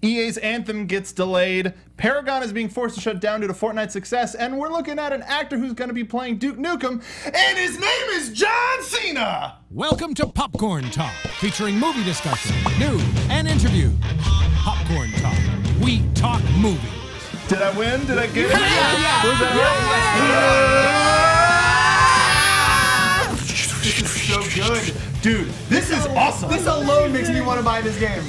EA's Anthem gets delayed. Paragon is being forced to shut down due to Fortnite's success, and we're looking at an actor who's going to be playing Duke Nukem, and his name is John Cena! Welcome to Popcorn Talk, featuring movie discussion, news, and interviews. Popcorn Talk. We talk movies. Did I win? Did I get it? This is so good. Dude, this is awesome. This alone makes me want to buy this game.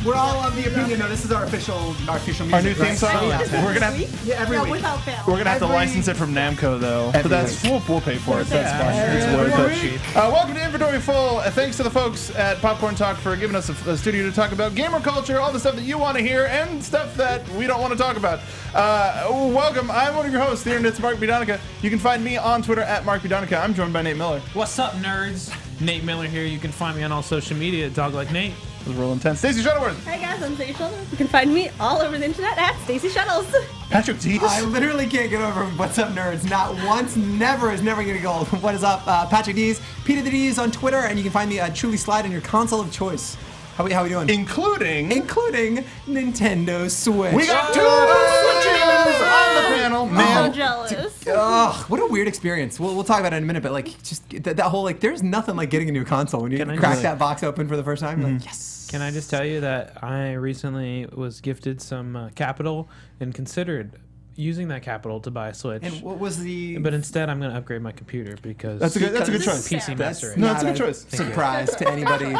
We're all of the opinion. No, this is our official music. Our new theme right? song? Yeah. We're gonna have, every week. Without fail. we're gonna have to Every- license it from Namco, though. But that's we'll pay for it. That's fine. Yeah. It's worth it. Welcome to Inventory Full. Thanks to the folks at Popcorn Talk for giving us a studio to talk about gamer culture, all the stuff that you want to hear, and stuff that we don't want to talk about. Welcome. I'm one of your hosts, the internet's Mark Donica. You can find me on Twitter at Mark Donica. I'm joined by Nate Miller. What's up, nerds? Nate Miller here. You can find me on all social media at Dog Like Nate. It was real intense. Stacey Shuttleworth. Hi guys, I'm Stacey Shuttleworth. You can find me all over the internet at Stacey Shuttles. Patrick Dees. I literally can't get over what's up, nerds. Not once, never is never gonna go. What is up, Patrick Dees, Peter the Dees on Twitter, and you can find me at Truly Slide on your console of choice. How we doing? Including Nintendo Switch. we got two Switches on the panel. Man, I'm jealous. Ugh, what a weird experience. We'll talk about it in a minute, but like just that whole like there's nothing like getting a new console when you Can I crack just- that box open for the first time. You're like, yes. Can I just tell you that I recently was gifted some capital and considered using that capital to buy a Switch. And what was the? But instead, I'm going to upgrade my computer because that's a good choice. PC Master Race. No, that's a good choice. Surprise to anybody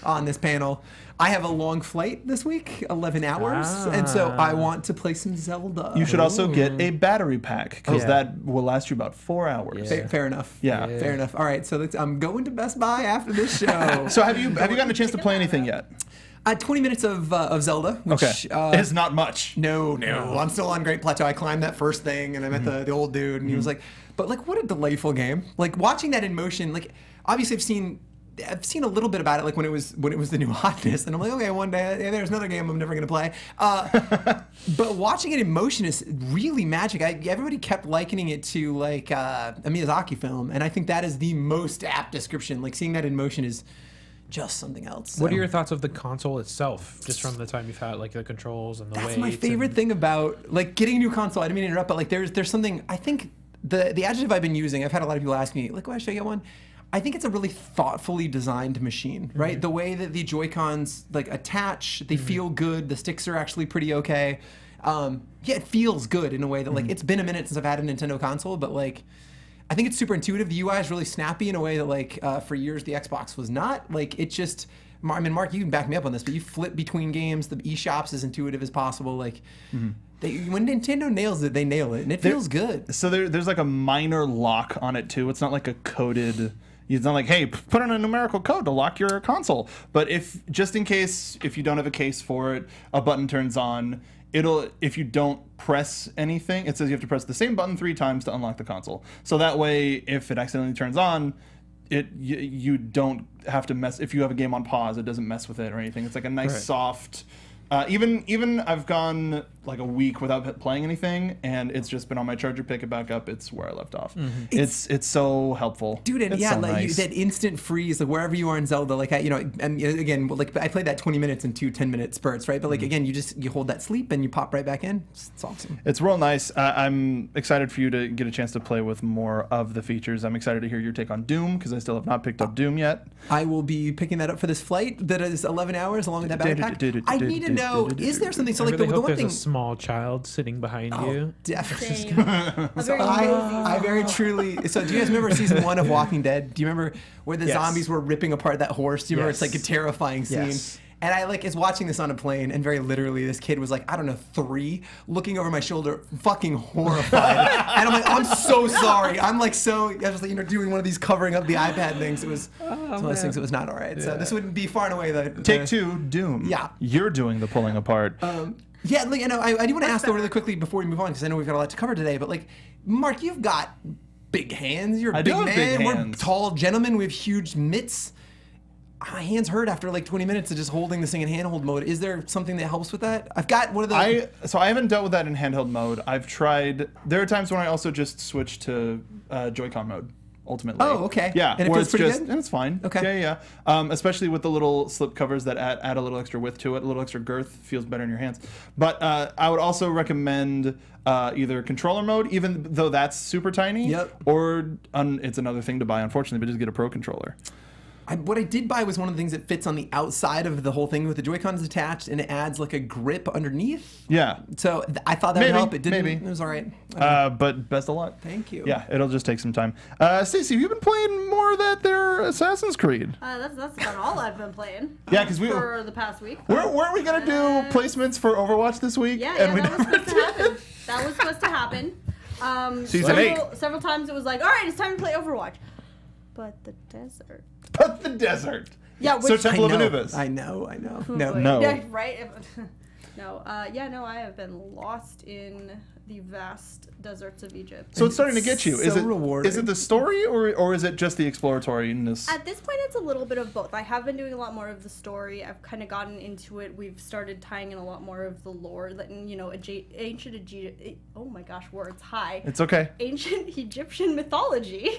on this panel. I have a long flight this week, 11 hours, and so I want to play some Zelda. You should also get a battery pack because Yeah. that will last you about 4 hours. Yeah. Fair enough. Yeah. Fair enough. All right, so I'm going to Best Buy after this show. So have you gotten a chance to play anything yet? 20 minutes of Zelda. Which, Okay. It's not much. No. I'm still on Great Plateau. I climbed that first thing, and I met the old dude, and he was like, "But like, what a delightful game! Like watching that in motion. Like, obviously, I've seen a little bit about it, like when it was the new hotness, and I'm like, okay, one day there's another game I'm never gonna play. But watching it in motion is really magic. Everybody kept likening it to like a Miyazaki film, and I think that is the most apt description. Like seeing that in motion is just something else. What are your thoughts of the console itself, just from the time you've had like the controls and the weight? That's my favorite thing about like getting a new console. I didn't mean to interrupt, but like there's something. I think the adjective I've been using. I've had a lot of people ask me like, "Why should I get one?" I think it's a really thoughtfully designed machine, right? The way that the Joy-Cons like attach, they feel good. The sticks are actually pretty okay. Yeah, it feels good in a way that like it's been a minute since I've had a Nintendo console, but like I think it's super intuitive. The UI is really snappy in a way that like for years the Xbox was not. Like it just, I mean, Mark, you can back me up on this, but you flip between games. The eShop's as intuitive as possible. Like when Nintendo nails it, they nail it, and it feels good. So there's like a minor lock on it too. It's not like a coded. It's not like, hey, put in a numerical code to lock your console. But if just in case, if you don't have a case for it, a button turns on. If you don't press anything, it says you have to press the same button 3 times to unlock the console. So that way, if it accidentally turns on, you don't have to mess. If you have a game on pause, it doesn't mess with it or anything. It's like a nice soft. Even I've gone like a week without playing anything, and it's just been on my charger. Pick it back up. It's where I left off. It's so helpful, dude. And it's yeah, so like nice. that instant freeze, like wherever you are in Zelda, like and again, like I played that 20 minutes in 2 10-minute spurts, right? But like again, you hold that sleep and you pop right back in. It's awesome. It's real nice. I'm excited for you to get a chance to play with more of the features. I'm excited to hear your take on Doom because I still have not picked up Doom yet. I will be picking that up for this flight that is 11 hours along with that backpack. I need to know, is there something? So I like really the hope one there's thing. a small child sitting behind you. Definitely. Same. A very I very truly. So do you guys remember season 1 of Walking Dead? Do you remember where the zombies were ripping apart that horse? Do you remember? It's like a terrifying scene. Yes. And I like is watching this on a plane, and very literally, this kid was like, I don't know, 3, looking over my shoulder, fucking horrified. And I'm like, I'm so sorry. I'm like I was like, doing one of these covering up the iPad things. It was one of those things that was not all right. So this would be far and away the Take 2, Doom. Yeah. You're doing the pulling apart. Yeah, like, I do want to ask though really quickly before we move on, because I know we've got a lot to cover today. But like, Mark, you've got big hands. You're a big man. Big We're hands. tall gentlemen. We have huge mitts. My hands hurt after like 20 minutes of just holding this thing in handhold mode. Is there something that helps with that? I've got one of those. So I haven't dealt with that in handheld mode. I've tried. There are times when I also just switch to Joy-Con mode. ultimately. Oh, okay. Yeah, And it where feels it's pretty just good? and it's fine. Okay. Yeah. Especially with the little slip covers that add a little extra width to it, a little extra girth, feels better in your hands. But I would also recommend either controller mode, even though that's super tiny. Yep. Or it's another thing to buy, unfortunately, but just get a pro controller. What I did buy was one of the things that fits on the outside of the whole thing with the Joy-Cons attached, and it adds like a grip underneath. Yeah. So I thought that Maybe, would help. It didn't. maybe. It was all right. But best of luck. Thank you. Yeah, it'll just take some time. Stacey, have you been playing more of that there Assassin's Creed? That's about all I've been playing. Yeah, 'cause we- for the past week. Weren't we gonna do placements for Overwatch this week? Yeah, And we that was never supposed to did. happen. That was supposed to happen. Season 8. Several times it was like, all right, it's time to play Overwatch. But the desert. But the desert. Yeah, So which Temple of I know. Anubis. I know. Boy. No. Yeah, right? No. I have been lost in the vast deserts of Egypt. So it's starting to get you. So rewarding. Is it the story or is it just the exploratoriness? At this point, it's a little bit of both. I have been doing a lot more of the story. I've kind of gotten into it. We've started tying in a lot more of the lore. That, ancient Egypt. Oh my gosh, words. Hi. It's okay. Ancient Egyptian mythology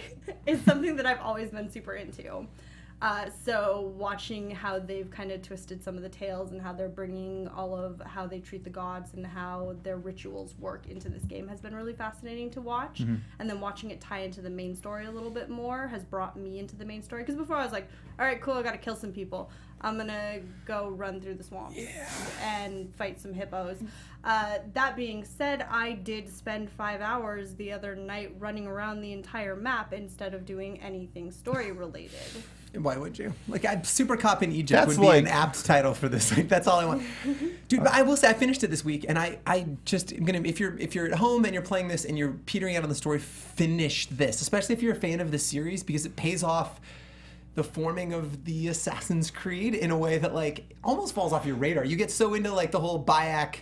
is something that I've always been super into. So watching how they've kind of twisted some of the tales and how they're bringing all of how they treat the gods and how their rituals work into this game has been really fascinating to watch. Mm-hmm. And then watching it tie into the main story a little bit more has brought me into the main story. Because before I was like, all right, cool, I gotta kill some people. I'm gonna go run through the swamps and fight some hippos. That being said, I did spend 5 hours the other night running around the entire map instead of doing anything story related. Why would you? Like, Super Cop in Egypt That's would be like- an apt title for this. Like, that's all I want. Dude, but I will say I finished it this week, and I just am gonna, if you're at home and you're playing this and you're petering out on the story, finish this. Especially if you're a fan of the series, because it pays off the forming of the Assassin's Creed in a way that like almost falls off your radar. You get so into like the whole Bayek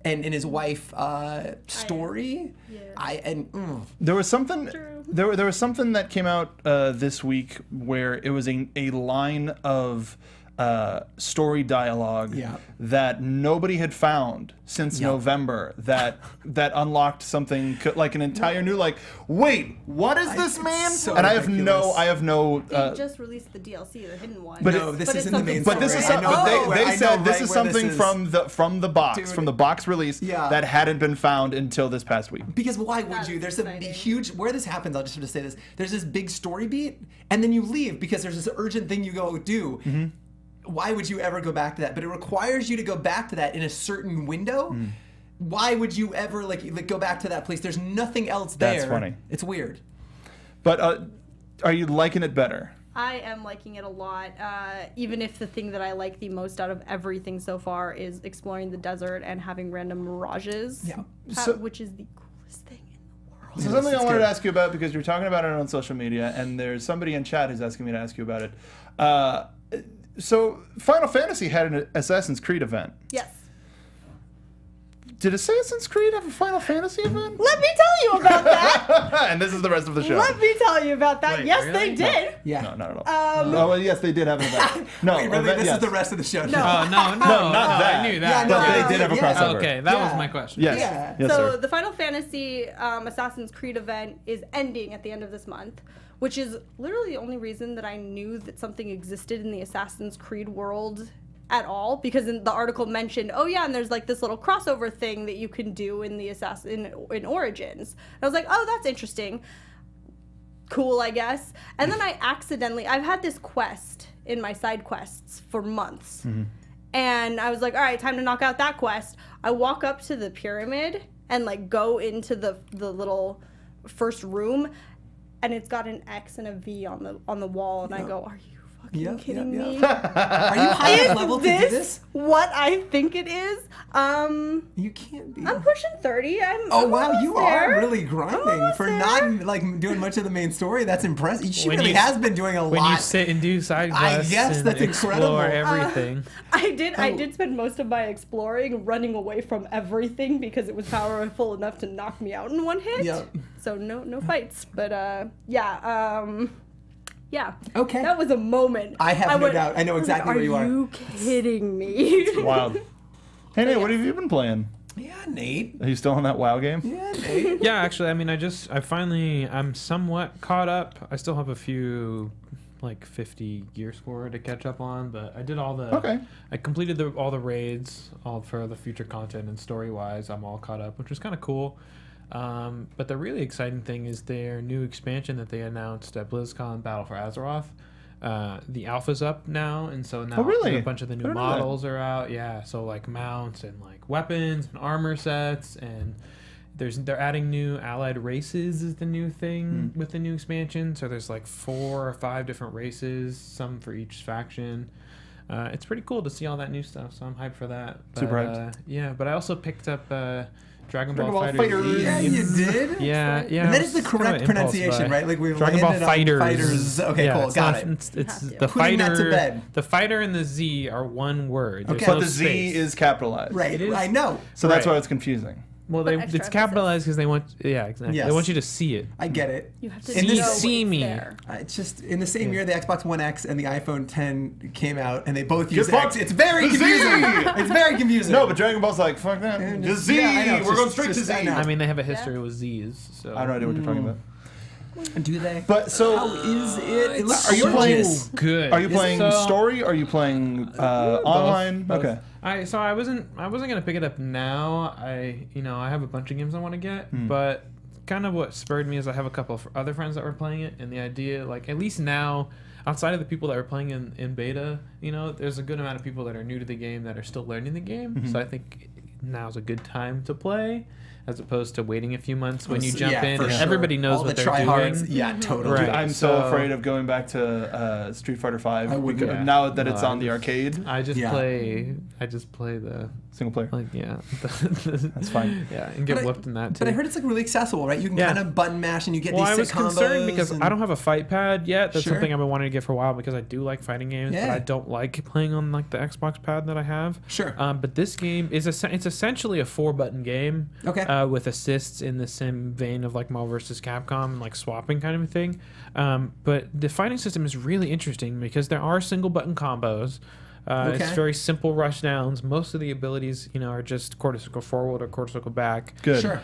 and his wife story. There was something. True. There was something that came out this week where it was a line of story dialogue Yeah. that nobody had found since Yeah. November. That unlocked something like an entire new like. Wait, what is this, it's man? so And ridiculous. I have no. They just released the DLC, the hidden one. But No, this but is it's in the main something But this is story. something. I know They I know said this right is where something from the box, Dude. from the box release Yeah. that hadn't been found until this past week. Because why would That's you? There's a exciting. huge, where this happens, I'll just have to say this. There's this big story beat, and then you leave because there's this urgent thing you go do. Mm-hmm. Why would you ever go back to that? But it requires you to go back to that in a certain window. Mm. Why would you ever like go back to that place? There's nothing else there. That's funny. It's weird. But are you liking it better? I am liking it a lot, even if the thing that I like the most out of everything so far is exploring the desert and having random mirages, Yeah. which is the coolest thing in the world. So something I it's wanted good. to ask you about because you're talking about it on social media, and there's somebody in chat who's asking me to ask you about it. So Final Fantasy had an Assassin's Creed event. Yes. Did Assassin's Creed have a Final Fantasy event? Let me tell you about that. And this is the rest of the show. Let me tell you about that. Wait, yes, really? they did. Yeah. No, not at all. Oh, well, yes, they did have an event. No, Wait, really? event, This yes. is the rest of the show. Oh, no, No, not that. I knew that. Yeah, no, But they did have a yeah. crossover. Okay, that Yeah. was my question. Yes. Yeah. Yes, So sir. the Final Fantasy Assassin's Creed event is ending at the end of this month, which is literally the only reason that I knew that something existed in the Assassin's Creed world at all, because in the article mentioned, oh yeah, and there's like this little crossover thing that you can do in the in Origins. And I was like, oh, that's interesting. Cool, I guess. And then I've had this quest in my side quests for months. And I was like, all right, time to knock out that quest. I walk up to the pyramid and like go into the little first room, and it's got an X and a V on the wall, and I go, are you fucking kidding me? Are you high enough level to do Is this? what I think it is? You can't be. I'm pushing 30. Oh I'm wow, almost you there. are really grinding almost for there. not like doing much of the main story. That's impressive. She When really you- has been doing a When lot. you sit and do side I quests guess and that's incredible. explore everything. I Oh. did spend most of my exploring running away from everything because it was powerful enough to knock me out in one hit. Yep. So no fights, but yeah. Okay. That was a moment. I have no went- doubt. I know exactly was like, where you are. Are you kidding me? Wild. Hey, Nate, yeah. what have you been playing? Yeah, Nate. Are you still in that WoW game? Yeah, Nate. Yeah, actually, I mean, I'm somewhat caught up. I still have a few, like 50 gear score to catch up on, but I did all the. Okay. I completed all the raids, all for the future content, and story wise, I'm all caught up, which was kind of cool. But the really exciting thing is their new expansion that they announced at BlizzCon, Battle for Azeroth. The alpha's up now, and so now really? a bunch of the new models are out. Yeah, so like mounts and like weapons and armor sets, and they're adding new allied races is the new thing with the new expansion. So there's like 4 or 5 different races, some for each faction. It's pretty cool to see all that new stuff, so I'm hyped for that. But, Super hyped. Yeah, but I also picked up Dragon Ball Fighters. Fighters. Yeah, you did. Yeah. And that is the correct pronunciation, right? Like we've Dragon Ball landed on Fighters. Fighters. Okay, cool, got it. It's Have to. the Putting that to fighter. bed. The fighter and the Z are one word. There's Okay. But no the Z space. is capitalized. Right, is? I know. So that's Right. why it's confusing. Well, Put extra it's capitalized because they want. Yeah, exactly. Yes. They want you to see it. I get it. You have to In know this- what's see me. there. It's just in the same year the Xbox One X and the iPhone 10 came out, and they both use fuck X. It's very the Z! confusing. It's very confusing. No, but Dragon Ball's like, fuck that. And The just- Z! yeah, I know, We're just- going straight to just- Z! I know. I mean, they have a history with Z's. So I have no idea what you're talking about. do they? But so, How is it? It looks Are you playing- gorgeous. good. are you playing So- story? Are you playing online? Both. Okay. I wasn't gonna pick it up now. I have a bunch of games I want to get, Hmm. but kind of what spurred me is I have a couple of other friends that were playing it, and the idea, like at least now, outside of the people that were playing in beta, there's a good amount of people that are new to the game that are still learning the game. Mm-hmm. So I think now's a good time to play, as opposed to waiting a few months when you jump Yeah, in for and sure. everybody knows All what the they're tryhards. doing. Yeah, totally. Right. I'm so So- afraid of going back to Street Fighter V I wouldn't. because Yeah. now that it's No, on the arcade I just Yeah. play the single player. That's fine. Yeah, and get whooped in that too. But I heard it's like really accessible, right? You can Yeah. kind of button mash and you get Well, these I was sick combos. concerned because and- I don't have a fight pad yet. That's Sure. something I've been wanting to get for a while because I do like fighting games, Yeah. but I don't like playing on like the Xbox pad that I have. Sure. But this game is it's essentially a 4-button game. Okay. With assists in the same vein of like Marvel vs. Capcom and like swapping kind of a thing. But the fighting system is really interesting because there are single button combos. It's Okay. very simple rush downs. Most of the abilities, are just quarter circle forward or quarter circle back. Good. Sure.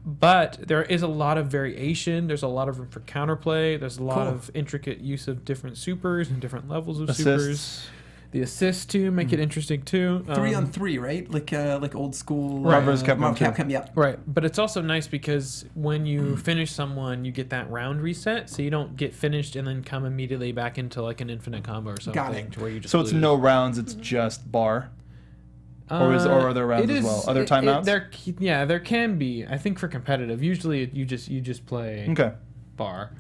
But there is a lot of variation. There's a lot of room for counterplay. There's a lot Cool. of intricate use of different supers and different levels of supers. Assists. The assists too make it interesting too. 3-on-3, right? Like old school. Marvel vs. Capcom Marvel 2. Capcom, yeah. Right, but it's also nice because when you finish someone, you get that round reset, so you don't get finished and then come immediately back into like an infinite combo or something. Got it. To where you just So it's lose. no rounds, it's just bar. Or are there rounds it as well? is- Are there timeouts? there can be. I think for competitive, usually you just play Okay. bar.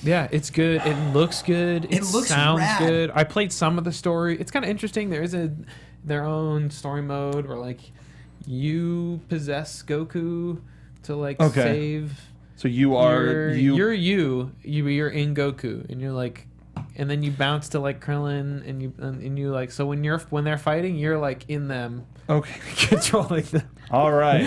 Yeah, it's good. It looks good. It looks sounds rad. good. I played some of the story. It's kind of interesting. There is their own story mode where like you possess Goku to like Okay. save. So you're You're in Goku, and you're like, and then you bounce to like Krillin, and you like. So when they're fighting, you're like in them, okay. controlling them. All right.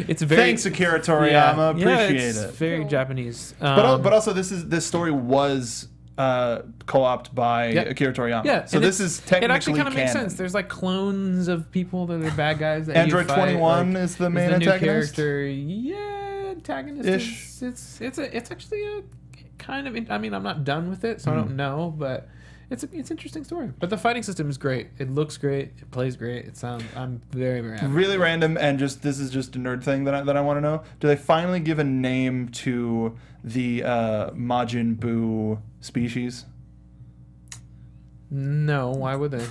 It's very Thanks, Akira Toriyama. Appreciate it's it. very Japanese. But also, this story was co-opted by Yep. Akira Toriyama. Yeah, So and this is technically it actually kind of makes canon. sense. There's like clones of people that are bad guys. That Android you fight, 21 like, is the is main the new antagonist? character. Yeah, antagonist. Ish. It's actually a kind of. I mean, I'm not done with it, so I don't know, but it's an interesting story. But the fighting system is great. It looks great. It plays great. It sounds. I'm very very happy. Really random, and this is just a nerd thing that I want to know. Do they finally give a name to the Majin Buu species? No, why would they?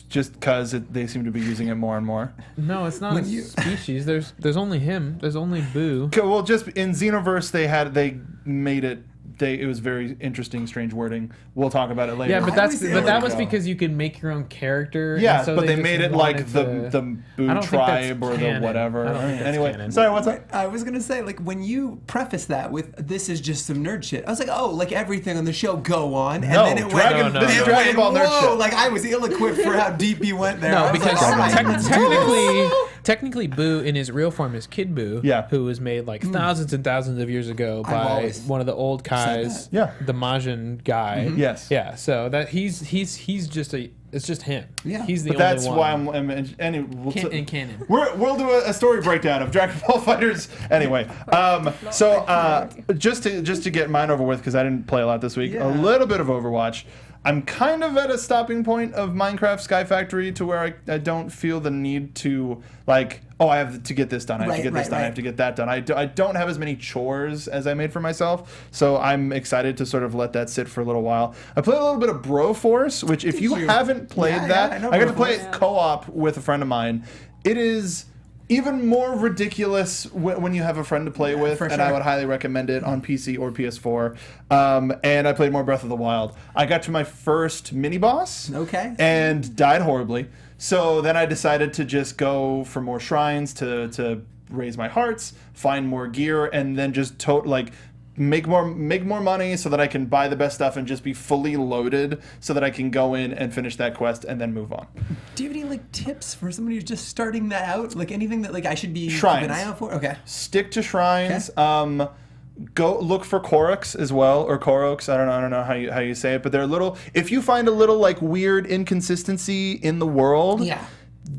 Just because they seem to be using it more and more. No, it's not When a you- species. There's only him. There's only Boo. Okay, well, just in Xenoverse, they made it. It was very interesting, strange wording. We'll talk about it later. Yeah, but I that's always but that think- was because you can make your own character. Yeah, and so but they just made it like wanted the to- Boo I don't think that's tribe or the canon. whatever. I don't think that's Anyway, canon. sorry, what's up? I was gonna say, like, when you preface that with "this is just some nerd shit," I was like, "Oh, like everything on the show, go on." And No, then it Dragon- went, this is it Dragon went, Ball nerd whoa, shit. like I was ill-equipped for how deep you went there. I No, was because like, all right. technically, Boo in his real form is Kid Boo, Yeah. who was made like thousands and thousands of years ago by always- one of the old Kais. comprise, Yeah. the Majin guy. Yes. Yeah. So that he's just it's just him. Yeah. He's the But only that's one. why I'm anyway, in canon. We'll do a story breakdown of Dragon Ball Fighters anyway. Just to get mine over with, because I didn't play a lot this week. A little bit of Overwatch. I'm kind of at a stopping point of Minecraft Sky Factory to where I don't feel the need to like, oh, I have to get this done. I have to get this done. I have to get that done. I don't have as many chores as I made for myself, so I'm excited to sort of let that sit for a little while. I played a little bit of Broforce, which if you haven't played that, I got to play it co-op with a friend of mine. It is even more ridiculous when you have a friend to play with, and I would highly recommend it on PC or PS4. And I played more Breath of the Wild. I got to my first mini-boss, and died horribly. So then I decided to just go for more shrines to raise my hearts, find more gear, and then just make more money so that I can buy the best stuff and just be fully loaded so that I can go in and finish that quest and then move on. Do you have any like tips for somebody who's just starting that out? Like anything that like I should be Shrines. keeping an eye out for? Okay. Stick to shrines. Go look for Koroks as well, or Koroks. I don't know how you say it, but they're little. If you find a little like weird inconsistency in the world,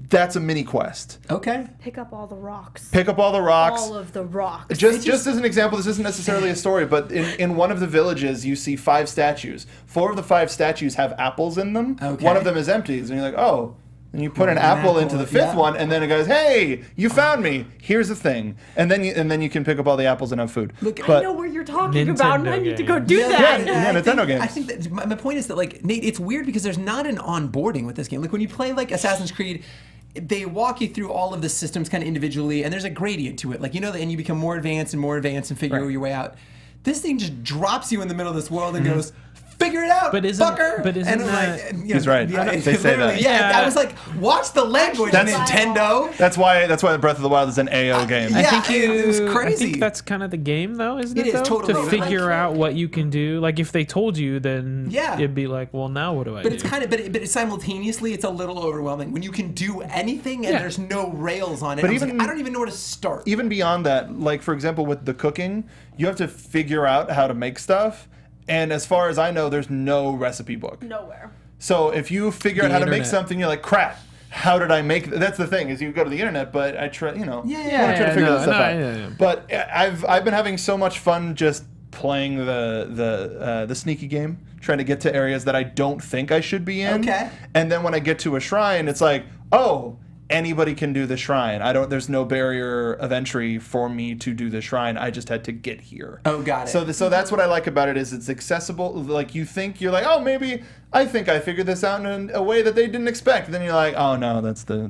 that's a mini quest. Okay. Pick up all the rocks. Pick up all the rocks. All of the rocks. Just as an example, this isn't necessarily a story, but in one of the villages, you see 5 statues. 4 of the 5 statues have apples in them. Okay. One of them is empty, and you're like, oh. And you put an apple into the 5th one, and then it goes, "Hey, you found me. Here's the thing." And then you can pick up all the apples and have food. Look, I know where you're talking about, and I need to go do that. Yeah, Nintendo games. I think that my point is that like Nate, it's weird because there's not an onboarding with this game. Like when you play like Assassin's Creed, they walk you through all of the systems kind of individually, and there's a gradient to it. Like and you become more advanced and figure your way out. This thing just drops you in the middle of this world and goes, figure it out, fucker. But isn't that... He's right. They say that. Yeah, I was like, watch the language, Nintendo. That's why Breath of the Wild is an AO game. I think it was crazy. I think that's kind of the game, though, isn't it? It is totally. To figure out what you can do. Like, if they told you, then it'd be like, well, now what do I do? But it's kind of, but simultaneously, it's a little overwhelming when you can do anything and there's no rails on it. But even, I don't even know where to start. Even beyond that, like for example, with the cooking, you have to figure out how to make stuff. And as far as I know, there's no recipe book. Nowhere. So if you figure out how to make something, you're like, crap, how did I make it? That's the thing, is you go to the internet, but I try, I want to try to figure this stuff out. Yeah. But I've been having so much fun just playing the sneaky game, trying to get to areas that I don't think I should be in. Okay. And then when I get to a shrine, it's like, oh, anybody can do the shrine. There's no barrier of entry for me to do the shrine. I just had to get here. Oh, got it. So that's what I like about it, is it's accessible. Like you're like, oh, maybe I think I figured this out in a way that they didn't expect. Then you're like, oh no, that's the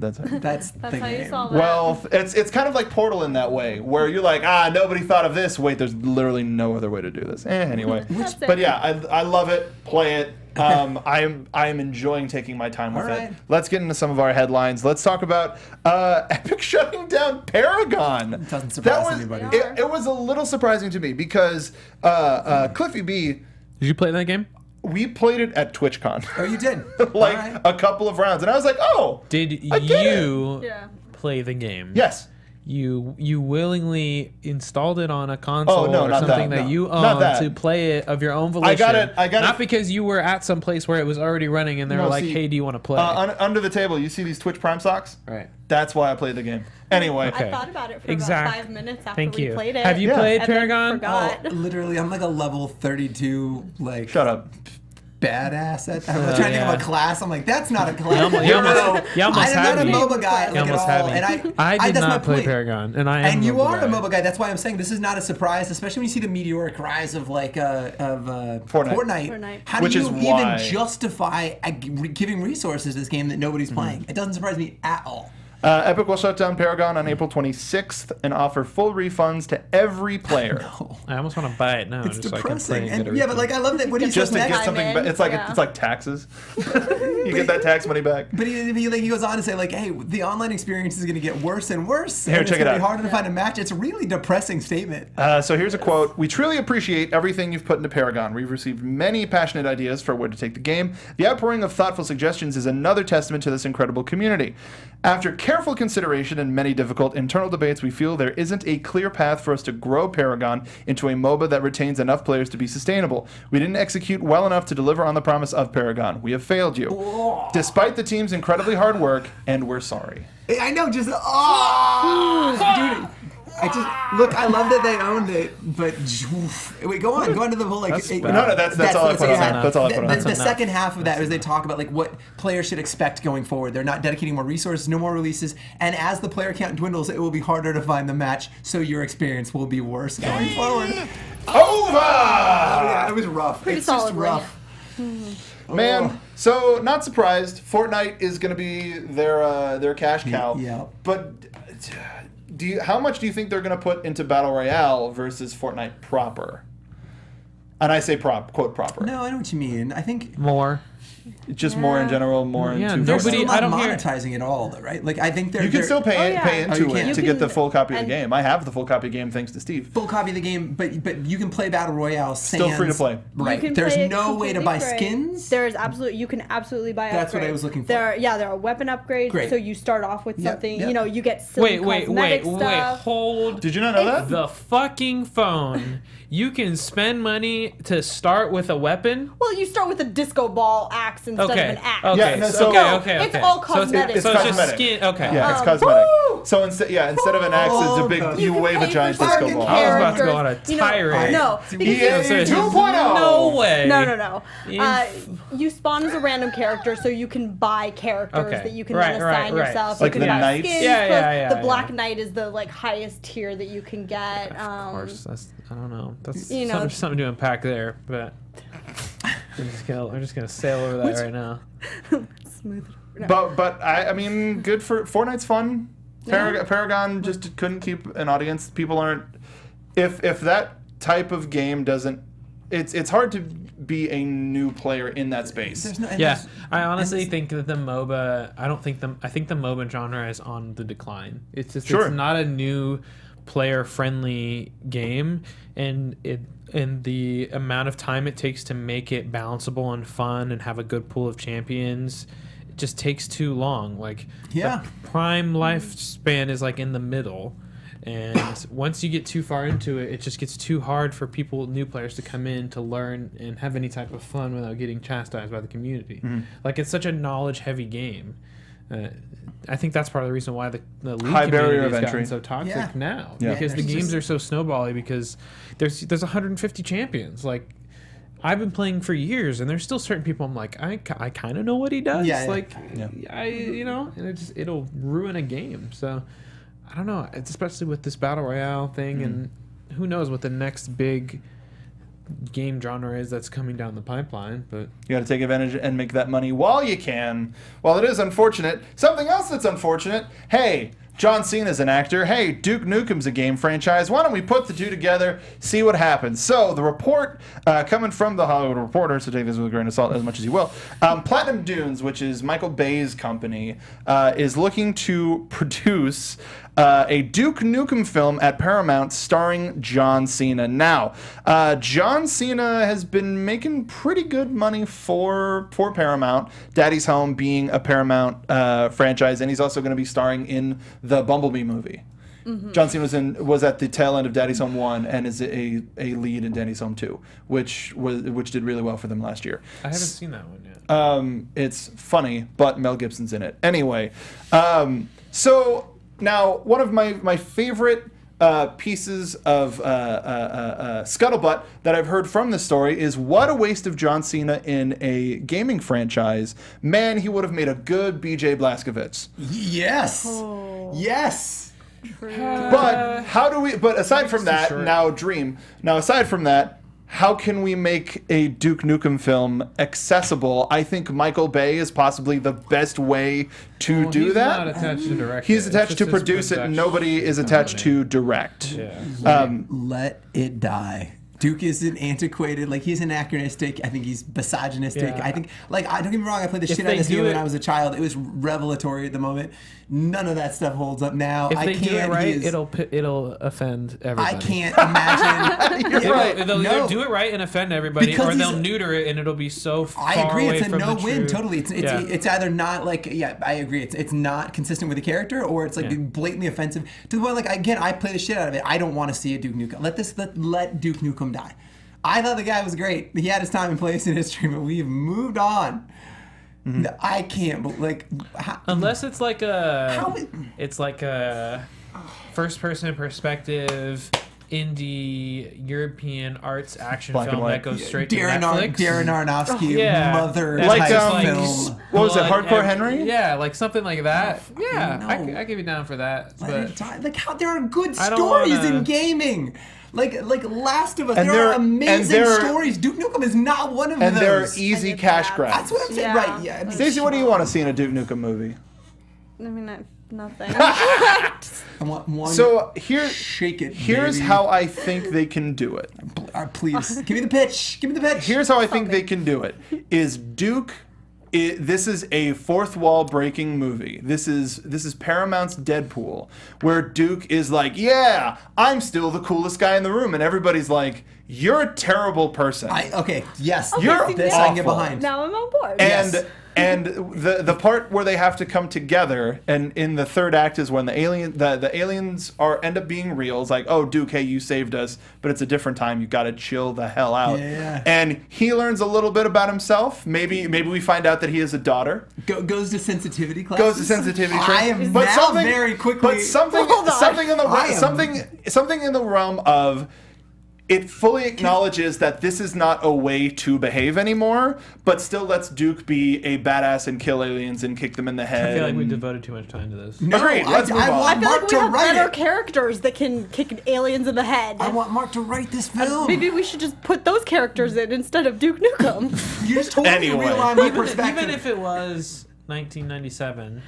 how you solve it. Well, it's kind of like Portal in that way, where you're like, nobody thought of this. Wait, there's literally no other way to do this. Anyway, but yeah, I love it. Play it. I am enjoying taking my time with it. Let's get into some of our headlines. Let's talk about Epic shutting down Paragon. It doesn't surprise anybody. It was a little surprising to me because Cliffy B. Did you play that game? We played it at TwitchCon. Oh, you did? Like a couple of rounds, and I was like, oh. Did you play the game? Yes. You willingly installed it on a console or something that you own to play it of your own volition. I got it. Not because you were at some place where it was already running and they were like, hey, do you want to play? Under the table, you see these Twitch Prime socks? Right. That's why I played the game. Anyway. I thought about it for about 5 minutes after we played it. Have you played Paragon? Literally, I'm like a level 32, like... Shut up. Badass at that. I was trying to think of a class. I'm like, that's not a class. You almost I'm had not a MOBA guy like, at all. And I did not play Paragon, and I am. And you are a MOBA guy. That's why I'm saying this is not a surprise, especially when you see the meteoric rise of like Fortnite. How do you even justify giving resources to this game that nobody's playing? It doesn't surprise me at all. Epic will shut down Paragon on April 26th and offer full refunds to every player. I almost want to buy it now. It's just depressing. So Yeah, but like I love that when he just to get something back. It's like taxes. You get that tax money back. But he goes on to say like, hey, the online experience is going to get worse and worse. Here, check it out. It's going to be harder to find a match. It's a really depressing statement. So here's a quote. We truly appreciate everything you've put into Paragon. We've received many passionate ideas for where to take the game. The outpouring of thoughtful suggestions is another testament to this incredible community. After careful careful consideration and many difficult internal debates, we feel there isn't a clear path for us to grow Paragon into a MOBA that retains enough players to be sustainable. We didn't execute well enough to deliver on the promise of Paragon. We have failed you. Despite the team's incredibly hard work, and we're sorry. I know, just dude. I love that they owned it, but wait, go on to the whole That's all I put on that. That's all I put on that. The second half of that is they talk about like what players should expect going forward. They're not dedicating more resources, no more releases, and as the player count dwindles, it will be harder to find the match, so your experience will be worse going forward. Over! Yeah, it was rough. Pretty it's just solidly. rough. Man, so not surprised. Fortnite is going to be their cash cow. Yeah. But how much do you think they're going to put into Battle Royale versus Fortnite proper? And I say quote proper. No, I know what you mean. I think More. Just more in general, more into they're nobody- still I not don't hear- monetizing it all, though, right? Like I think they're You can still pay yeah. pay Oh, into you can. it to You get the can- full copy of the and- game. I have the full copy of the game thanks to Steve. full copy of the game, but you can play Battle Royale. Still free to play. Right. You can There's play it no way to completely buy free. skins. There's absolutely, you can absolutely buy That's what I upgrades. was looking for. There are weapon upgrades. Great. So you start off with Yep, something. yep. You know, you get silly cosmetic stuff. Hold Did you not know that? the fucking phone. You can spend money to start with a weapon. Well, you start with a disco ball axe instead of Okay. an axe. Okay. Yeah, no, so- okay. It's all So it's- cosmetic. So it's just cosmetic. skin. Okay. Yeah, it's Um, cosmetic. woo! So instead of an axe, it's a big. Oh, You can wave a pay giant for disco certain ball. I was about to go characters. on a You know, tirade. No, because EA So it's 2.0. No way. No. In- You spawn as a random character, so you can buy characters Okay. that you can Right, then right, assign right. yourself. Like you the can buy knights? skins. Yeah, The Black Knight is the highest tier that you can get. Of course, that's, I don't know. That's You know- something to unpack there, but I'm just gonna sail over that right now. Smooth. No. But I mean, good for Fortnite's fun. Paragon just couldn't keep an audience. People aren't. If that type of game doesn't, it's hard to be a new player in that space. There's no, Yeah, I honestly think that the MOBA. I think the MOBA genre is on the decline. It's just Sure. it's not a new player-friendly game, and the amount of time it takes to make it balanceable and fun and have a good pool of champions, it just takes too long. Like Yeah. the prime lifespan is like in the middle. And once you get too far into it, it just gets too hard for new players to come in to learn and have any type of fun without getting chastised by the community. Like, it's such a knowledge-heavy game. I think that's part of the reason why the league High barrier community of has entry. gotten so toxic Yeah. now. Yeah. Because the There's games just- are so snowbally because there's 150 champions. Like, I've been playing for years, and there's still certain people I'm like, I kind of know what he does. Yeah, yeah. Like, and it'll ruin a game. So, I don't know. It's especially with this Battle Royale thing, and who knows what the next big game genre is that's coming down the pipeline. But You got to take advantage and make that money while you can. While it is unfortunate, something else that's unfortunate. Hey, John Cena's an actor. Hey, Duke Nukem's a game franchise. Why don't we put the two together, see what happens? So the report coming from the Hollywood Reporter, so take this with a grain of salt as much as you will. Platinum Dunes, which is Michael Bay's company, is looking to produce a Duke Nukem film at Paramount starring John Cena. Now, John Cena has been making pretty good money for Paramount, Daddy's Home being a Paramount franchise, and he's also going to be starring in the Bumblebee movie. John Cena was at the tail end of Daddy's Home 1 and is a lead in Daddy's Home 2, which did really well for them last year. I haven't seen that one yet. It's funny, but Mel Gibson's in it. Anyway, so now one of my favorite pieces of scuttlebutt that I've heard from this story is what a waste of John Cena in a gaming franchise. Man, he would have made a good BJ Blazkowicz. Yes. Yes. But how do we? But aside from that, aside from that, how can we make a Duke Nukem film accessible? I think Michael Bay is possibly the best way to do He's that. not attached to direct. He's it. attached It's to just his produce it. production Nobody is attached company. to direct. Yeah. Let it die. Duke is an antiquated, like he's anachronistic. I think he's misogynistic. Yeah. I think, like, I don't get me wrong. I played the shit out of this game when I was a child. It was revelatory at the moment. None of that stuff holds up now. If I they can't. do it right, it'll offend everybody. I can't imagine. You're right. They'll No. either do it right and offend everybody, Because or they'll he's- neuter it and it'll be so far I agree. away It's a from the no-win. true- Totally. Yeah. It's either not like I agree. It's not consistent with the character, or it's like Yeah. blatantly offensive to the point. Like again, I play the shit out of it. I don't want to see a Duke Nukem. Let Duke Nukem die. I thought the guy was great. He had his time and place in history, but we've moved on. I can't. But like, Unless it's like How a, it- it's like a first-person perspective indie European arts action Black and film white. that goes straight to Darren Netflix. Aronofsky, Yeah. mother That's Like, type like film. what was it, Blood Hardcore and- Henry? Yeah, like something like that. Yeah, no. I could be down for that. Let it But die. Like how there are good I don't stories wanna- in gaming. Like And Last of Us, there there- are and amazing there are- stories. Duke Nukem is not one of And those. they're easy And cash it's grabs. That's what I'm saying. Yeah. Right? Yeah. I mean, Stacey, what do you want to see in a Duke Nukem movie? I mean, nothing. I want one. So shake it. here's baby. how I think they can do it. Please give me the pitch. Give me the pitch. Here's how I think they can do it. Is Duke this is a fourth wall breaking movie. This is Paramount's Deadpool, where Duke is like, "Yeah, I'm still the coolest guy in the room," and everybody's like, "You're a terrible person." Okay. Yes. You're this I can get awful. behind. Now I'm on board. And Yes. and the part where they have to come together, and in the third act is when the aliens end up being real. It's like, oh, Duke, hey, you saved us, but it's a different time. You got to chill the hell out. Yeah. And he learns a little bit about himself. Maybe we find out that he has a daughter. Goes to sensitivity classes. Goes to sensitivity I training. am But now something very quickly. But something Hold on. something in the I am- something in the realm of. It fully acknowledges that this is not a way to behave anymore, but still lets Duke be a badass and kill aliens and kick them in the head. I feel like we and- devoted too much time to this. No, Agreed, let's move on. I I want feel Mark like to we have write better it. characters that can kick aliens in the head. I want Mark to write this film. Maybe we should just put those characters in instead of Duke Nukem. You just totally Anyway. realign my Even perspective. if it was 1997.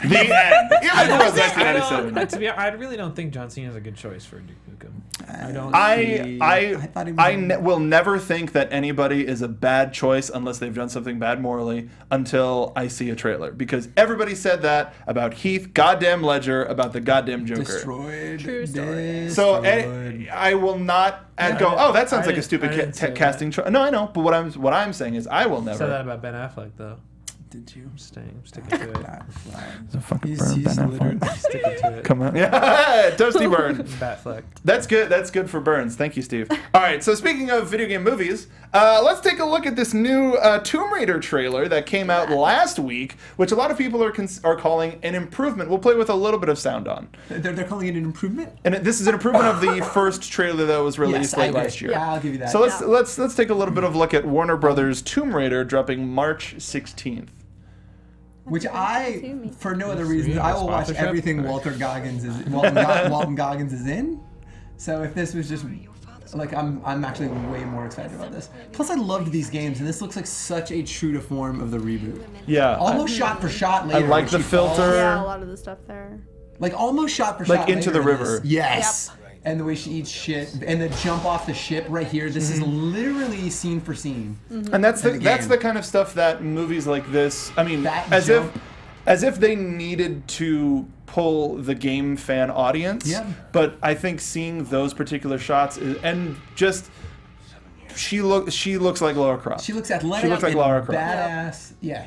The end. Even if it was I 1997. I really don't think John Cena is a good choice for Duke Nukem. I don't. thought he was- will never think that anybody is a bad choice unless they've done something bad morally until I see a trailer. Because everybody said that about Heath goddamn Ledger, about the goddamn Joker. Destroyed. True story. So Destroyed. I will not go, oh, that sounds I like a didn't- stupid I didn't say casting choice. No, I know. But what I'm saying is I will never. said that about Ben Affleck though. Did you? I'm sticking to it. a fucking He's burn, Ben Affleck. literally- Sticking to it. Come on. Yeah, toasty burn. Batfleck. That's good. That's good for burns. Thank you, Steve. All right. So speaking of video game movies, let's take a look at this new Tomb Raider trailer that came out last week, which a lot of people are calling an improvement. We'll play with a little bit of sound on. They're calling it an improvement. And this is an improvement of the first trailer that was released Yes, I late agree. last year. Yeah, I'll give you that. So let's take a little bit of a look at Warner Brothers' Tomb Raider dropping March 16th. Which I, for no other reason, you I have a will watch sponsorship? everything Walton Goggins is in. So if this was just like, I'm actually way more excited about this. Plus, I loved these games, and this looks like such a true to form of the reboot. Yeah. Almost shot for shot later. like when the she filter. falls. Yeah, a lot of the stuff there. Like almost shot for Like shot. Into later the in this. River. Yes. And the way she eats shit, and the jump off the ship right here. This is literally scene for scene. And that's in the that's game. the kind of stuff that movies like this. I mean, That as jump. if they needed to pull the game fan audience. Yeah. But I think seeing those particular shots and just she looks like Lara Croft. She looks athletic. She looks like and Lara Croft. badass. Yeah.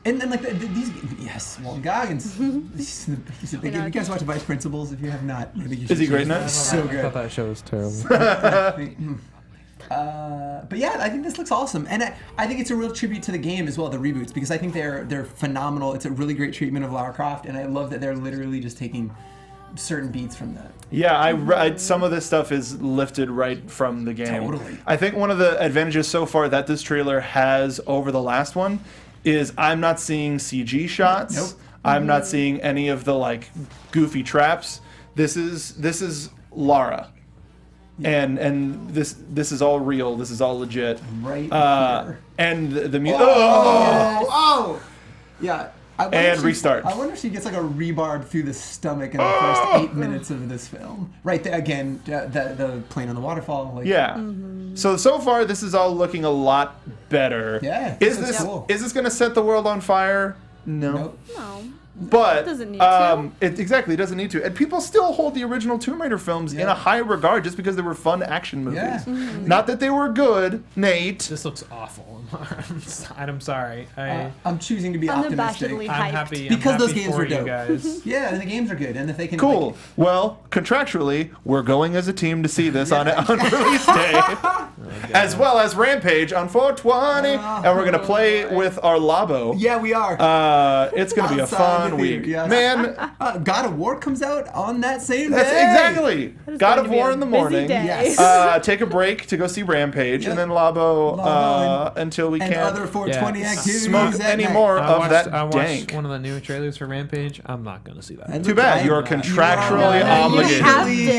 And then like these, yes, Walton Goggins. You guys watch Vice Principals? If you have not, I think you should. Is he great in check that? it out. So I thought good. that show was terrible. But yeah, I think this looks awesome, and I think it's a real tribute to the game as well, the reboots, because I think they're phenomenal. It's a really great treatment of Lara Croft, and I love that they're literally just taking certain beats from that. Yeah, I read some of this stuff is lifted right from the game. Totally. I think one of the advantages so far that this trailer has over the last one is I'm not seeing CG shots. Nope. I'm not seeing any of the like goofy traps. This is Lara. And this is all real. This is all legit. Right here. And the music. Oh! Yeah. and restart. I wonder if she gets like a rebarb through the stomach in the first 8 minutes of this film. Right there, again, the plane on the waterfall. Like, Yeah. So far, this is all looking a lot better. Yeah, Is this is this cool. is this going to set the world on fire? No. Nope. No. But It doesn't need to. Exactly, it doesn't need to. And people still hold the original Tomb Raider films in a high regard just because they were fun action movies. Yeah. Not that they were good, Nate. This looks awful. I'm sorry. I'm choosing to be optimistic. Unabashedly I'm hyped. happy. Because I'm those happy games for were you dope. guys. Yeah, and the games are good, and if they can Cool. like, Well, contractually, we're going as a team to see this on release day, as well as Rampage on 420, and we're gonna play with our Labo. yeah, we are. It's gonna be a Outside fun the theater, week, yes. man. God of War comes out on that same That's day. exactly. is God going of to be War a in the busy morning. day. Yes. Take a break to go see Rampage, Yep. and then Labo, Labo until we And can't other 420 Yeah. activities. smoke at any night. more I of watched, that I watched dank. one of the new trailers for Rampage. I'm not gonna see that. And Too bad. I- You are contractually obligated. You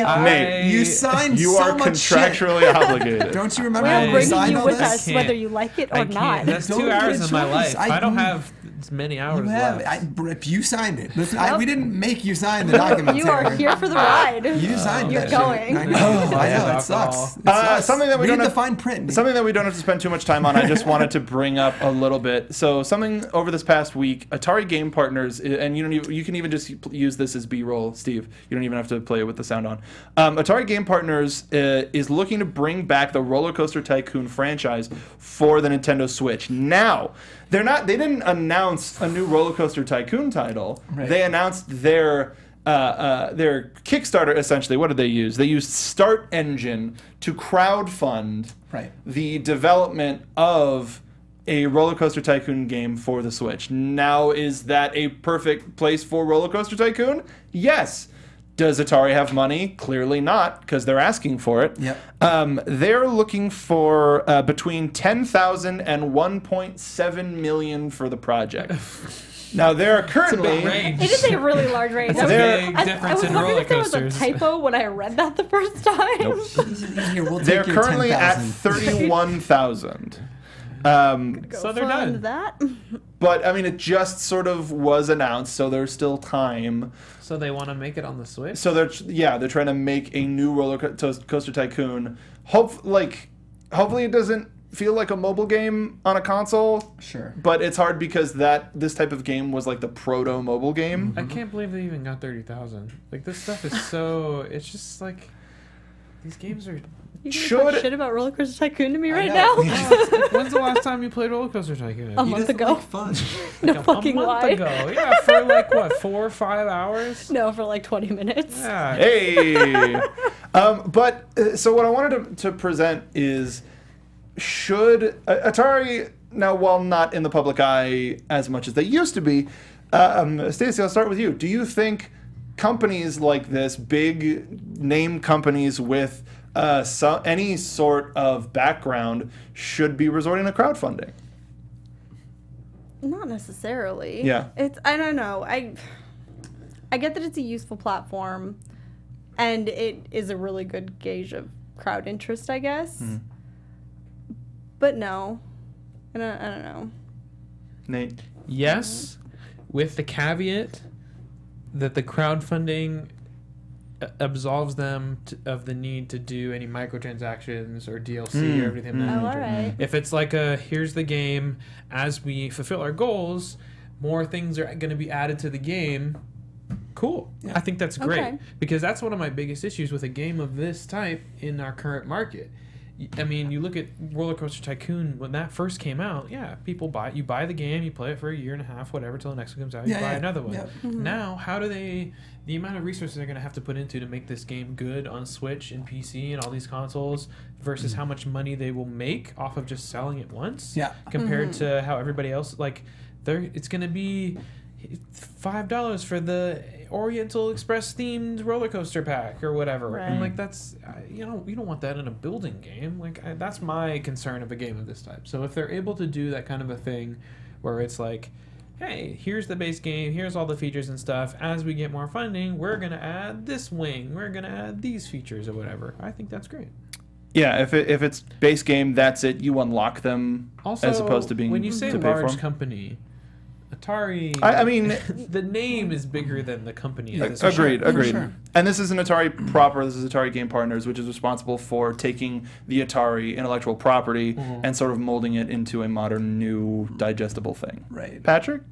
have to. Nate, You signed you so are much shit. contractually obligated. Don't you remember We when are you bringing signed you all with this? us, can't. whether you like it or I not. can't. That's Don't 2 hours get of my choice. life. I don't I- have as many hours You have. left. You signed it. Listen, we didn't make you sign the documents. You are here for the ride. You signed You're that going. shit. I know. I know. It Alcohol. sucks. It sucks. Something that we Read don't the have- fine print. Something that we don't have to spend too much time on, I just wanted to bring up a little bit. So something over this past week, Atari Game Partners, and you can even just use this as B-roll, Steve. You don't even have to play it with the sound on. Atari Game Partners is looking to bring back the Roller Coaster Tycoon franchise for the Nintendo Switch. Now, they didn't announce a new Roller Coaster Tycoon title. Right. They announced their Kickstarter, essentially. What did they use? They used Start Engine to crowdfund Right. the development of a Roller Coaster Tycoon game for the Switch. Now, is that a perfect place for Roller Coaster Tycoon? Yes. Does Atari have money? Clearly not, because they're asking for it. Yep. They're looking for between $10,000 and $1.7 million for the project. Now, there are currently... range. It is a really large range. That's a There- big I difference was in wondering roller if there was a coasters. typo when I read that the first time. Here, we'll take They're your currently at 10,000. 31,000. So they're Fund done. that. But, I mean, it just sort of was announced, so there's still time. So they want to make it on the Switch. So they're trying to make a new Coaster Tycoon. Hopefully it doesn't feel like a mobile game on a console. Sure. But it's hard because this type of game was like the proto mobile game. I can't believe they even got 30,000. Like this stuff is so. It's just like these games are. You Should- can talk shit about Roller Coaster Tycoon to me right know. now? When's the last time you played Roller Coaster Tycoon? A He month doesn't ago. like fun. No Like fucking a month lie. ago. Yeah, for like what, 4 or 5 hours? No, for like 20 minutes. Yeah. Hey! So what I wanted to present is, should Atari, now while not in the public eye as much as they used to be, Stacey, I'll start with you. Do you think companies like this, big name companies with any sort of background, should be resorting to crowdfunding? Not necessarily. Yeah. I don't know. I get that it's a useful platform and it is a really good gauge of crowd interest, I guess. But no. I don't know. Nate? Yes, with the caveat that the crowdfunding absolves them of the need to do any microtransactions or DLC or everything of that Oh, nature. alright. If it's like here's the game, as we fulfill our goals, more things are going to be added to the game. Cool. I think that's great. Okay. Because that's one of my biggest issues with a game of this type in our current market. I mean, you look at Roller Coaster Tycoon, when that first came out, yeah, you buy the game, you play it for a year and a half, whatever, till the next one comes out, you buy another one. Now, how do the amount of resources they're going to have to put into to make this game good on Switch and PC and all these consoles versus how much money they will make off of just selling it once compared to how everybody else, it's going to be $5 for the Oriental Express themed roller coaster pack or whatever. Right. And that's you don't want that in a building game. That's my concern of a game of this type. So if they're able to do that kind of a thing where it's like, hey, here's the base game, here's all the features and stuff, as we get more funding, we're going to add this wing, we're going to add these features or whatever. I think that's great. Yeah, if it's base game, that's it. You unlock them Also, as opposed to being when you say to pay for large them. company, Atari. I mean, the name is bigger than the company. agreed. Sure. And this is an Atari proper. This is Atari Game Partners, which is responsible for taking the Atari intellectual property and sort of molding it into a modern, new, digestible thing. Right. Patrick?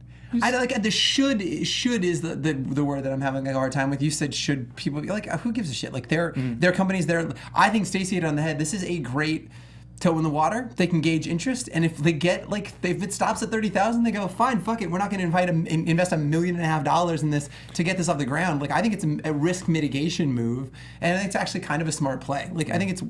I like the should is the word that I'm having a hard time with. You said should people be like, who gives a shit? Like they're companies. I think Stacey hit it on the head. This is a great toe in the water. They can gauge interest, and if they get like if it stops at 30,000, they go fine, fuck it. We're not going to invest $1.5 million in this to get this off the ground. Like I think it's a risk mitigation move, and I think it's actually kind of a smart play. Like I think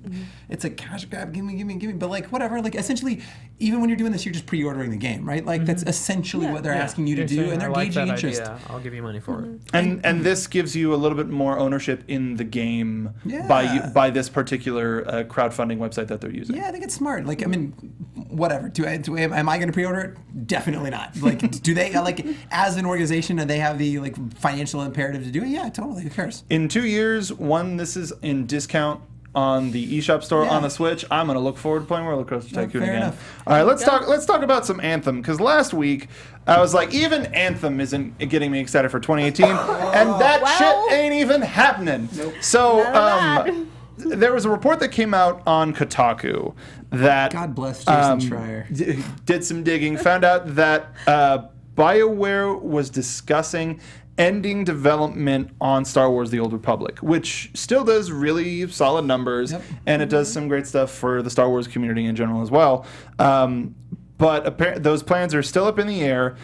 it's a cash grab, give me, but like whatever. Like essentially, even when you're doing this, you're just pre-ordering the game, right? Like that's essentially what they're asking you to do, and they're gauging interest. Idea. I'll give you money for it. And this gives you a little bit more ownership in the game by this particular crowdfunding website that they're using. Yeah, I think it's smart. Like, I mean, whatever. Am I going to pre-order it? Definitely not. Like, do they like as an organization? Do they have the like financial imperative to do it? Yeah, totally. Who cares? In 2 years, this is in discount on the eShop store on the Switch. I'm gonna look forward to playing Roller Coaster Tycoon again. Enough. All right, let's talk about some Anthem, because last week I was like, even Anthem isn't getting me excited for 2018, and that shit ain't even happening. Nope. So there was a report that came out on Kotaku that God bless Jason Schreier did some digging, found out that BioWare was discussing ending development on Star Wars The Old Republic, which still does really solid numbers, and it does some great stuff for the Star Wars community in general as well. But those plans are still up in the air,